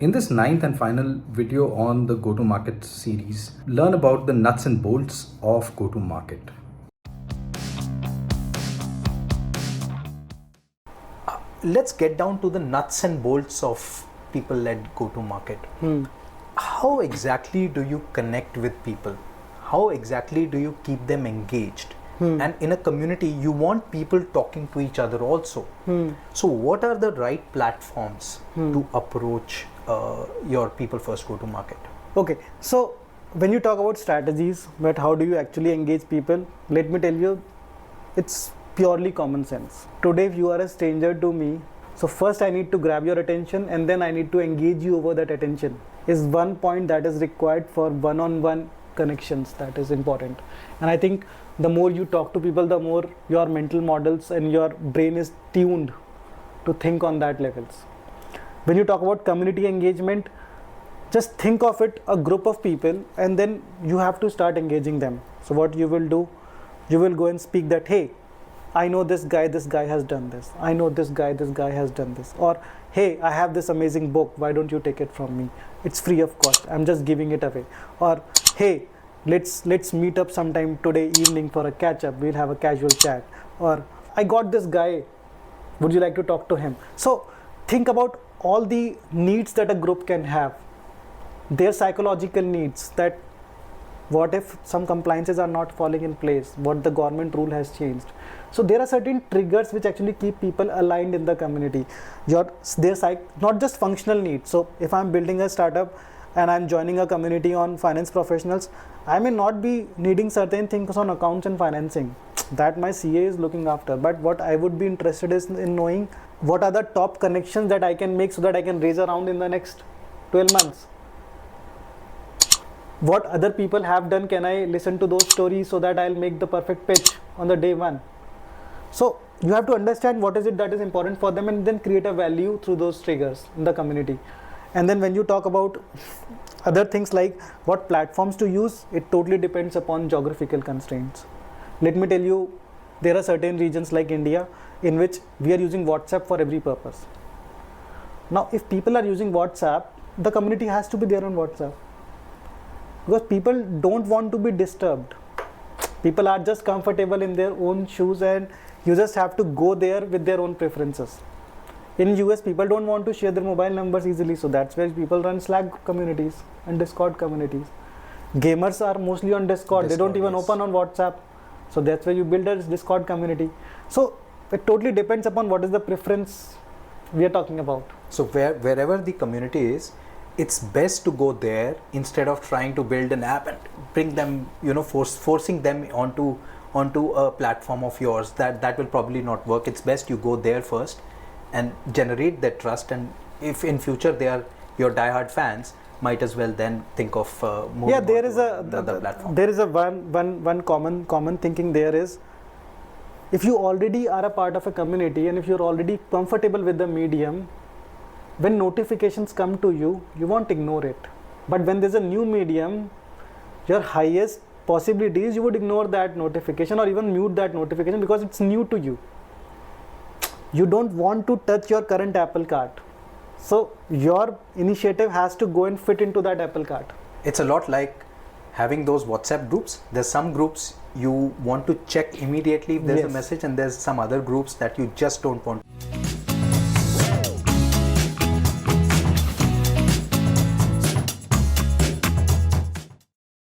In this ninth and final video on the go-to-market series, learn about the nuts and bolts of go-to-market. Let's get down to the nuts and bolts of people-led go-to-market. How exactly do you connect with people? How exactly do you keep them engaged? And in a community, you want people talking to each other also. So what are the right platforms to approach your people first go-to-market? Okay, so when you talk about strategies, but how do you actually engage people? Let me tell you, it's purely common sense. Today, if you are a stranger to me, so first I need to grab your attention and then I need to engage you over that attention. Is one point that is required for one-on-one connections that is important. And I think the more you talk to people, the more your mental models and your brain is tuned to think on that levels. When you talk about community engagement, just think of it a group of people and then you have to start engaging them. So what you will do, you will go and speak that, hey, I know this guy has done this. I know this guy has done this. Or, hey, I have this amazing book. Why don't you take it from me? It's free of cost. I'm just giving it away. Or, hey, let's meet up sometime today evening for a catch up. We'll have a casual chat. Or, I got this guy. Would you like to talk to him? So think about all the needs that a group can have. Their psychological needs, that what if some compliances are not falling in place? What the government rule has changed? So there are certain triggers which actually keep people aligned in the community. Not just functional needs. So if I'm building a startup and I'm joining a community on finance professionals, I may not be needing certain things on accounts and financing that my CA is looking after. But what I would be interested in knowing what are the top connections that I can make so that I can raise around in the next 12 months. What other people have done, can I listen to those stories so that I'll make the perfect pitch on the day one? So you have to understand what is it that is important for them and then create a value through those triggers in the community. And then when you talk about other things like what platforms to use, it totally depends upon geographical constraints. Let me tell you, there are certain regions like India in which we are using WhatsApp for every purpose. Now, if people are using WhatsApp, the community has to be there on WhatsApp. Because people don't want to be disturbed. People are just comfortable in their own shoes and you just have to go there with their own preferences. In US, people don't want to share their mobile numbers easily, so that's why people run Slack communities and Discord communities. Gamers are mostly on Discord, they don't even open on WhatsApp. So that's why you build a Discord community. So it totally depends upon what is the preference we are talking about. So wherever the community is, it's best to go there instead of trying to build an app and bring them, forcing them onto a platform of yours. That will probably not work. It's best you go there first and generate that trust. And if in future they are your diehard fans, might as well then think of moving on to another platform. There is a one common thinking there is, if you already are a part of a community and if you're already comfortable with the medium, when notifications come to you, you won't ignore it. But when there's a new medium, your highest possibility is you would ignore that notification or even mute that notification because it's new to you. You don't want to touch your current Apple cart. So your initiative has to go and fit into that Apple cart. It's a lot like having those WhatsApp groups. There's some groups you want to check immediately if there's a message, and there's some other groups that you just don't want.